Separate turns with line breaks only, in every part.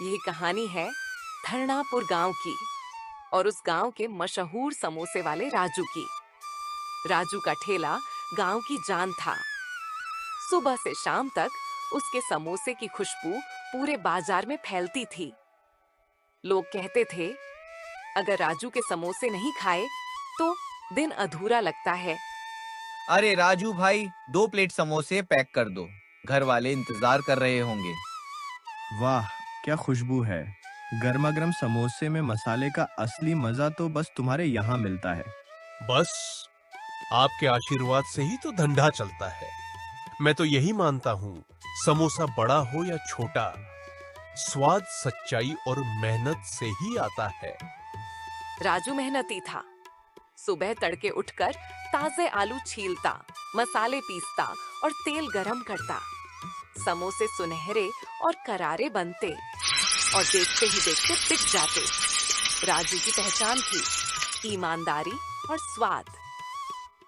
यही कहानी है धरनापुर गांव की और उस गांव के मशहूर समोसे वाले राजू की। राजू का ठेला गांव की जान था। सुबह से शाम तक उसके समोसे की खुशबू पूरे बाजार में फैलती थी। लोग कहते थे, अगर राजू के समोसे नहीं खाए तो दिन अधूरा लगता है।
अरे राजू भाई, 2 प्लेट समोसे पैक कर दो। घर वाले इंतजार कर रहे होंगे।
वाह, क्या खुशबू है। गर्मा गर्म समोसे में मसाले का असली मजा तो बस तुम्हारे यहाँ मिलता है।
बस आपके आशीर्वाद से ही तो धंधा चलता है। मैं तो यही मानता हूँ, समोसा बड़ा हो या छोटा, स्वाद सच्चाई और मेहनत से ही आता है।
राजू मेहनती था। सुबह तड़के उठकर ताजे आलू छीलता, मसाले पीसता और तेल गरम करता। समोसे सुनहरे और करारे बनते और देखते ही देखते बिक जाते। राजू की पहचान थी ईमानदारी और स्वाद।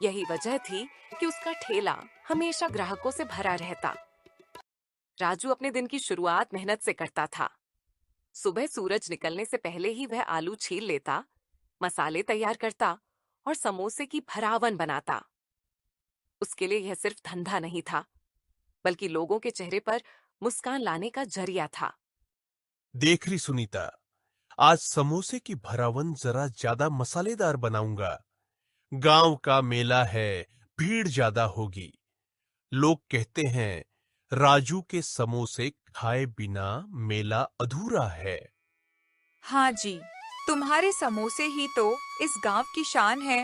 यही वजह थी कि उसका ठेला हमेशा ग्राहकों से भरा रहता। राजू अपने दिन की शुरुआत मेहनत से करता था। सुबह सूरज निकलने से पहले ही वह आलू छील लेता, मसाले तैयार करता और समोसे की भरावन बनाता। उसके लिए यह सिर्फ धंधा नहीं था, बल्कि लोगों के चेहरे पर मुस्कान लाने का जरिया था।
देख रही सुनीता, आज समोसे की भरावन जरा ज्यादा मसालेदार बनाऊंगा। गांव का मेला है, भीड़ ज्यादा होगी। लोग कहते हैं, राजू के समोसे खाए बिना मेला अधूरा है।
हाँ जी, तुम्हारे समोसे ही तो इस गांव की शान है।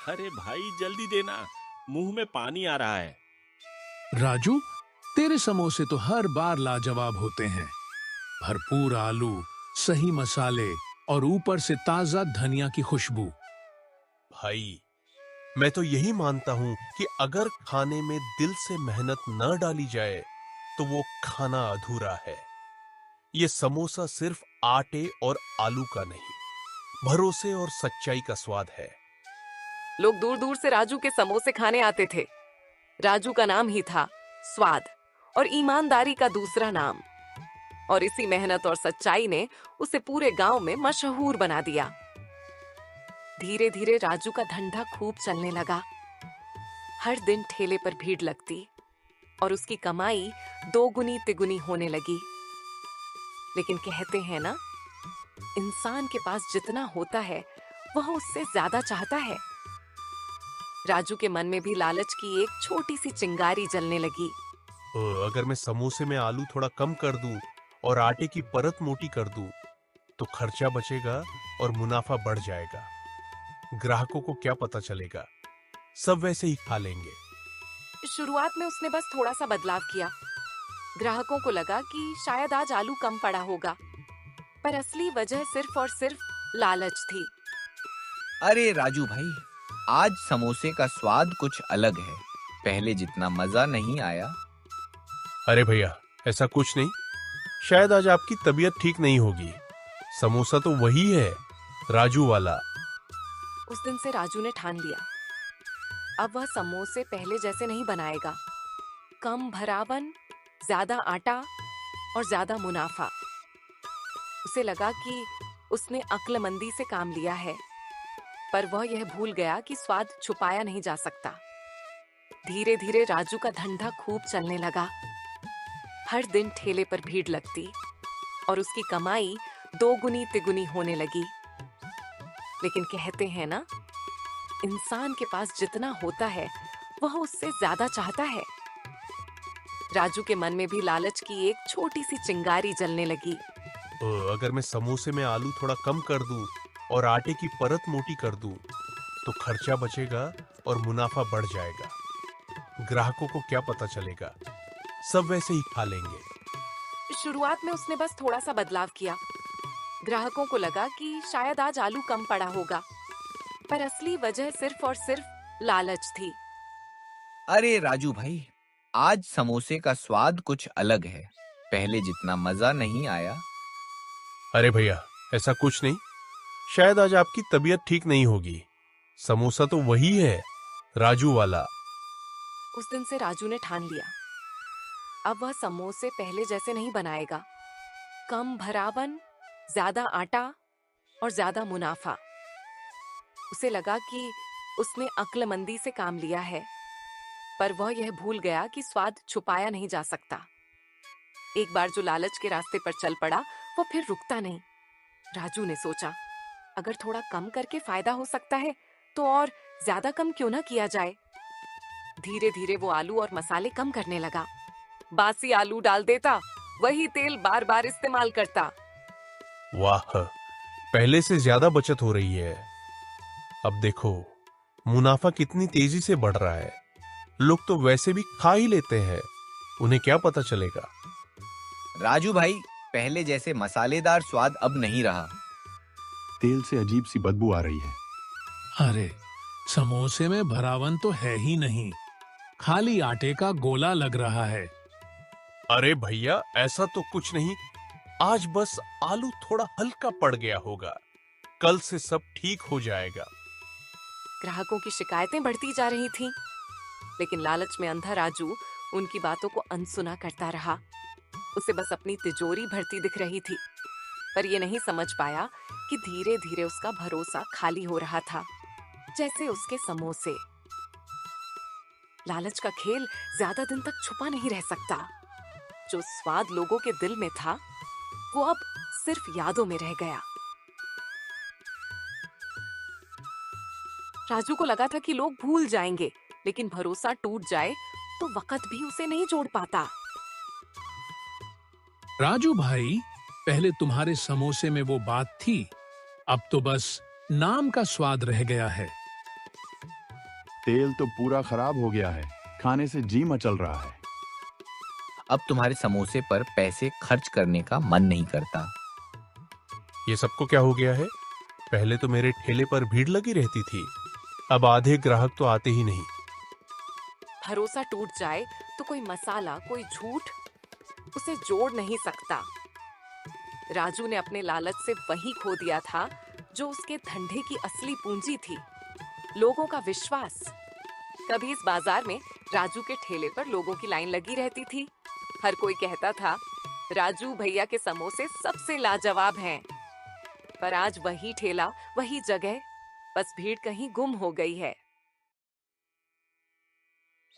अरे भाई जल्दी देना, मुंह में पानी आ रहा है।
राजू, तेरे समोसे तो हर बार लाजवाब होते हैं। भरपूर आलू, सही मसाले और ऊपर से ताजा धनिया की खुशबू।
भाई, मैं तो यही मानता हूं कि अगर खाने में दिल से मेहनत न डाली जाए तो वो खाना अधूरा है। ये समोसा सिर्फ आटे और आलू का नहीं, भरोसे और सच्चाई का स्वाद है।
लोग दूर दूर से राजू के समोसे खाने आते थे। राजू का नाम ही था स्वाद और ईमानदारी का दूसरा नाम। और इसी मेहनत और सच्चाई ने उसे पूरे गांव में मशहूर बना दिया। धीरे धीरे राजू का धंधा खूब चलने लगा। हर दिन ठेले पर भीड़ लगती और उसकी कमाई दोगुनी तिगुनी होने लगी। लेकिन कहते हैं ना, इंसान के पास जितना होता है वह उससे ज्यादा चाहता है। राजू के मन में भी लालच की एक छोटी सी चिंगारी जलने लगी।
अगर मैं समोसे में आलू थोड़ा कम कर दूं और आटे की परत मोटी कर दूं, तो खर्चा बचेगा और मुनाफा बढ़ जाएगा। ग्राहकों को क्या पता चलेगा, सब वैसे ही खा लेंगे।
शुरुआत में उसने बस थोड़ा सा बदलाव किया। ग्राहकों को लगा कि शायद आज आलू कम पड़ा होगा, पर असली वजह सिर्फ और सिर्फ लालच थी।
अरे राजू भाई, आज समोसे का स्वाद कुछ अलग है। पहले जितना मजा नहीं आया।
अरे भैया, ऐसा कुछ नहीं। शायद आज आपकी तबीयत ठीक नहीं होगी। समोसा तो वही है, राजू वाला।
उस दिन से राजू ने ठान लिया, अब वह समोसे पहले जैसे नहीं बनाएगा। कम भरावन, ज्यादा आटा और ज्यादा मुनाफा। उसे लगा कि उसने अक्लमंदी से काम लिया है, पर वह यह भूल गया कि स्वाद छुपाया नहीं जा सकता। धीरे धीरे राजू का धंधा खूब चलने लगा। हर दिन ठेले पर भीड़ लगती और उसकी कमाई दोगुनी तिगुनी होने लगी। लेकिन कहते हैं ना, इंसान के पास जितना होता है वह उससे ज्यादा चाहता है। राजू के मन में भी लालच की एक छोटी सी चिंगारी जलने लगी।
अगर मैं समोसे में आलू थोड़ा कम कर दूं और आटे की परत मोटी कर दूं, तो खर्चा बचेगा और मुनाफा बढ़ जाएगा। ग्राहकों को क्या पता चलेगा, सब वैसे ही खा लेंगे।
शुरुआत में उसने बस थोड़ा सा बदलाव किया। ग्राहकों को लगा कि शायद आज आलू कम पड़ा होगा, पर असली वजह सिर्फ और सिर्फ लालच थी।
अरे राजू भाई, आज समोसे का स्वाद कुछ अलग है। पहले जितना मजा नहीं आया।
अरे भैया, ऐसा कुछ नहीं। शायद आज आपकी तबीयत ठीक नहीं होगी। समोसा तो वही है, राजू वाला।
उस दिन से राजू ने ठान लिया, अब वह समोसे पहले जैसे नहीं बनाएगा। कम भरावन, ज्यादा आटा और ज्यादा मुनाफा। उसे लगा कि उसने अक्लमंदी से काम लिया है, पर वह यह भूल गया कि स्वाद छुपाया नहीं जा सकता। एक बार जो लालच के रास्ते पर चल पड़ा, वो फिर रुकता नहीं। राजू ने सोचा, अगर थोड़ा कम करके फायदा हो सकता है तो और ज्यादा कम क्यों ना किया जाए। धीरे धीरे वो आलू और मसाले कम करने लगा। बासी आलू डाल देता, वही तेल बार बार इस्तेमाल करता।
वाह, पहले से ज्यादा बचत हो रही है। अब देखो मुनाफा कितनी तेजी से बढ़ रहा है। लोग तो वैसे भी खा ही लेते हैं, उन्हें क्या पता चलेगा।
राजू भाई, पहले जैसे मसालेदार स्वाद अब नहीं रहा।
तेल से अजीब सी बदबू आ रही है।
अरे, समोसे में भरावन तो है ही नहीं, खाली आटे का गोला लग रहा है।
अरे भैया, ऐसा तो कुछ नहीं, आज बस आलू थोड़ा हल्का पड़ गया होगा, कल से सब ठीक हो जाएगा।
ग्राहकों की शिकायतें बढ़ती जा रही थीं, लेकिन लालच में अंधा राजू उनकी बातों को अनसुना करता रहा। उसे बस अपनी तिजोरी भरती दिख रही थी, पर ये नहीं समझ पाया कि धीरे धीरे उसका भरोसा खाली हो रहा था, जैसे उसके समोसे। लालच का खेल ज्यादा दिन तक छुपा नहीं रह सकता। जो स्वाद लोगों के दिल में था, वो अब सिर्फ यादों में रह गया। राजू को लगा था कि लोग भूल जाएंगे, लेकिन भरोसा टूट जाए तो वक्त भी उसे नहीं जोड़ पाता।
राजू भाई, पहले तुम्हारे समोसे में वो बात थी, अब तो बस नाम का स्वाद रह गया है।
तेल तो पूरा खराब हो गया है, खाने से जी मचल रहा है।
अब तुम्हारे समोसे पर पैसे खर्च करने का मन नहीं करता।
ये सबको क्या हो गया है? पहले तो मेरे ठेले पर भीड़ लगी रहती थी, अब आधे ग्राहक तो आते ही नहीं।
भरोसा टूट जाए तो कोई मसाला, कोई झूठ उसे जोड़ नहीं सकता। राजू ने अपने लालच से वही खो दिया था जो उसके धंधे की असली पूंजी थी, लोगों का विश्वास। कभी इस बाजार में राजू के ठेले पर लोगों की लाइन लगी रहती थी। हर कोई कहता था, राजू भैया के समोसे सबसे लाजवाब हैं। पर आज वही ठेला, वही जगह, बस भीड़ कहीं गुम हो गई है।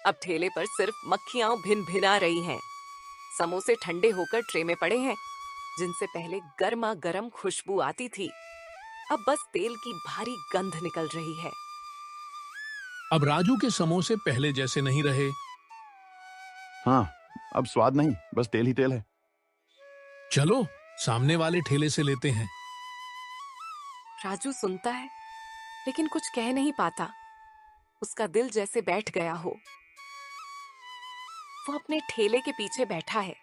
अब ठेले पर सिर्फ मक्खियां भिन भिना रही हैं। समोसे ठंडे होकर ट्रे में पड़े हैं, जिनसे पहले गर्मा गर्म खुशबू आती थी, अब बस तेल की भारी गंध निकल रही है।
अब राजू के समोसे पहले जैसे नहीं रहे।
हाँ, अब स्वाद नहीं, बस तेल ही तेल है।
चलो सामने वाले ठेले से लेते हैं।
राजू सुनता है, लेकिन कुछ कह नहीं पाता। उसका दिल जैसे बैठ गया हो। वो अपने ठेले के पीछे बैठा है,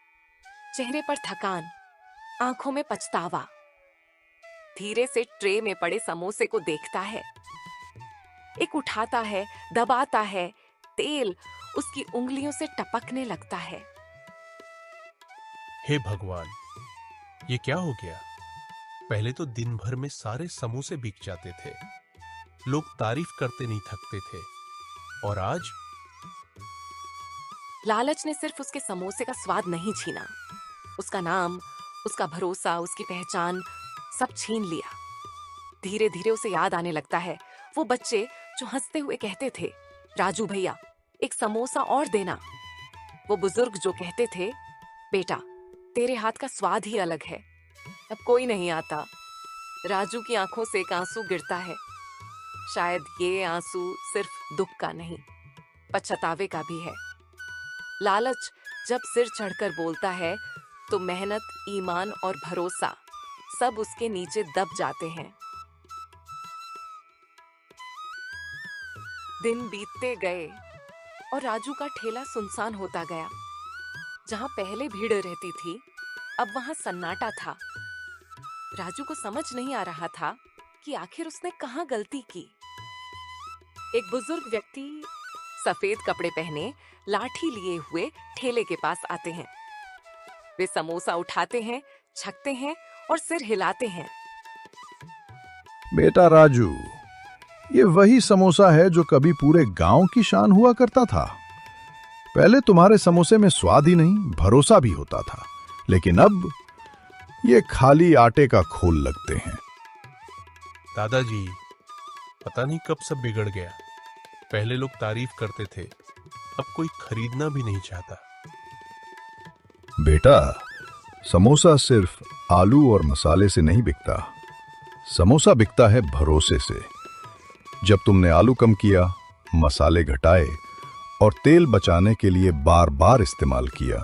चेहरे पर थकान, आंखों में पछतावा। धीरे से ट्रे में पड़े समोसे को देखता है, एक उठाता है, दबाता है, तेल उसकी उंगलियों से टपकने लगता है।
हे भगवान, ये क्या हो गया? पहले तो दिन भर में सारे समोसे बिक जाते थे, लोग तारीफ करते नहीं थकते थे, और आज?
लालच ने सिर्फ उसके समोसे का स्वाद नहीं छीना, उसका नाम, उसका भरोसा, उसकी पहचान सब छीन लिया। धीरे धीरे उसे याद आने लगता है वो बच्चे जो हंसते हुए कहते थे, राजू भैया एक समोसा और देना। वो बुजुर्ग जो कहते थे, बेटा तेरे हाथ का स्वाद ही अलग है। अब कोई नहीं आता। राजू की आंखों से एक आंसू गिरता है। शायद ये आंसू सिर्फ दुख का नहीं, पछतावे का भी है। लालच जब सिर चढ़कर बोलता है तो मेहनत, ईमान और भरोसा सब उसके नीचे दब जाते हैं। दिन बीतते गए और राजू का ठेला सुनसान होता गया। जहां पहले भीड़ रहती थी, अब वहां सन्नाटा था। राजू को समझ नहीं आ रहा था कि आखिर उसने कहां गलती की। एक बुजुर्ग व्यक्ति सफेद कपड़े पहने, लाठी लिए हुए ठेले के पास आते हैं। वे समोसा उठाते हैं, छकते हैं और सिर हिलाते हैं।
बेटा राजू, ये वही समोसा है जो कभी पूरे गांव की शान हुआ करता था। पहले तुम्हारे समोसे में स्वाद ही नहीं, भरोसा भी होता था, लेकिन अब ये खाली आटे का खोल लगते हैं।
दादाजी, पता नहीं कब सब बिगड़ गया। पहले लोग तारीफ करते थे, अब कोई खरीदना भी नहीं चाहता।
बेटा, समोसा सिर्फ आलू और मसाले से नहीं बिकता। समोसा बिकता है भरोसे से। जब तुमने आलू कम किया, मसाले घटाए और तेल बचाने के लिए बार बार इस्तेमाल किया,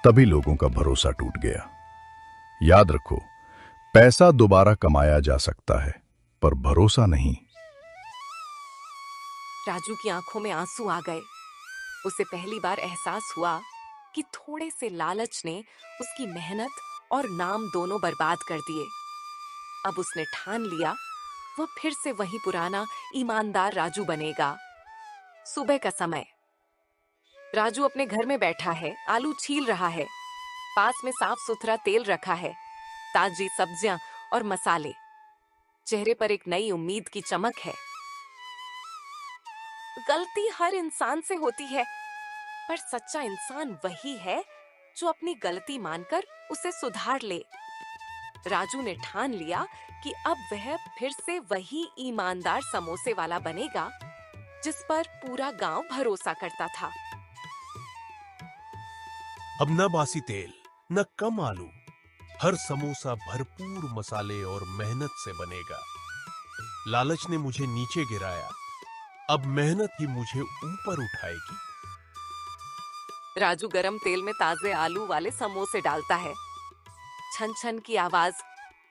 तभी लोगों का भरोसा टूट गया। याद रखो, पैसा दोबारा कमाया जा सकता है, पर भरोसा नहीं।
राजू की आंखों में आंसू आ गए। उसे पहली बार एहसास हुआ कि थोड़े से लालच ने उसकी मेहनत और नाम दोनों बर्बाद कर दिए। अब उसने ठान लिया, वह फिर से वही पुराना ईमानदार राजू बनेगा। सुबह का समय। राजू अपने घर में बैठा है, आलू छील रहा है। पास में साफ सुथरा तेल रखा है, ताजी सब्जियां और मसाले। चेहरे पर एक नई उम्मीद की चमक है। गलती हर इंसान से होती है, पर सच्चा इंसान वही है जो अपनी गलती मानकर उसे सुधार ले। राजू ने ठान लिया कि अब वह फिर से वही ईमानदार समोसे वाला बनेगा जिस पर पूरा गांव भरोसा करता था।
अब न बासी तेल, न कम आलू, हर समोसा भरपूर मसाले और मेहनत से बनेगा। लालच ने मुझे नीचे गिराया, अब मेहनत ही मुझे ऊपर उठाएगी।
राजू गरम तेल में ताजे आलू वाले समोसे डालता है। छन छन की आवाज,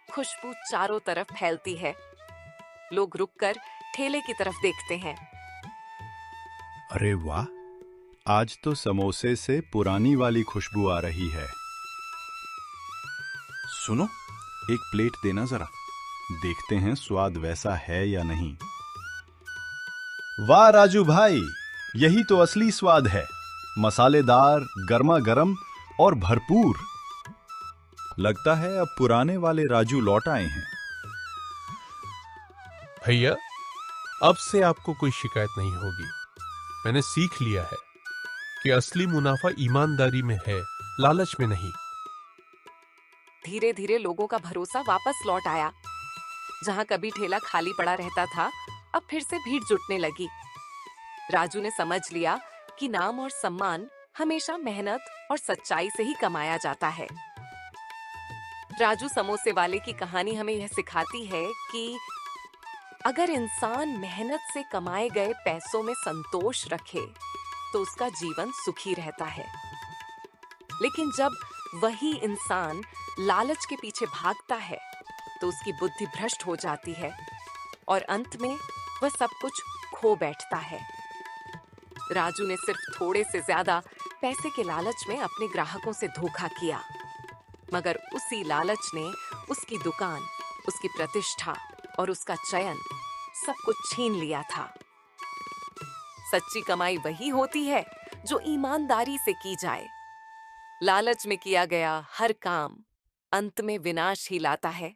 खुशबू चारों तरफ फैलती है। लोग रुककर ठेले की तरफ देखते हैं।
अरे वाह, आज तो समोसे से पुरानी वाली खुशबू आ रही है। सुनो, एक प्लेट देना जरा, देखते हैं स्वाद वैसा है या नहीं। वाह राजू भाई, यही तो असली स्वाद है। मसालेदार, गर्मा गर्म और भरपूर। लगता है अब पुराने वाले राजू लौट आए हैं।
भैया, अब से आपको कोई शिकायत नहीं होगी। मैंने सीख लिया है कि असली मुनाफा ईमानदारी में है, लालच में नहीं।
धीरे धीरे लोगों का भरोसा वापस लौट आया। जहां कभी ठेला खाली पड़ा रहता था, अब फिर से भीड़ जुटने लगी। राजू ने समझ लिया कि नाम और सम्मान हमेशा मेहनत और सच्चाई से ही कमाया जाता है। राजू समोसे वाले की कहानी हमें यह सिखाती है कि अगर इंसान मेहनत से कमाए गए पैसों में संतोष रखे तो उसका जीवन सुखी रहता है। लेकिन जब वही इंसान लालच के पीछे भागता है तो उसकी बुद्धि भ्रष्ट हो जाती है और अंत में वह सब कुछ खो बैठता है। राजू ने सिर्फ थोड़े से ज्यादा पैसे के लालच में अपने ग्राहकों से धोखा किया, मगर उसी लालच ने उसकी दुकान, उसकी प्रतिष्ठा और उसका चयन सब कुछ छीन लिया था। सच्ची कमाई वही होती है जो ईमानदारी से की जाए। लालच में किया गया हर काम अंत में विनाश ही लाता है।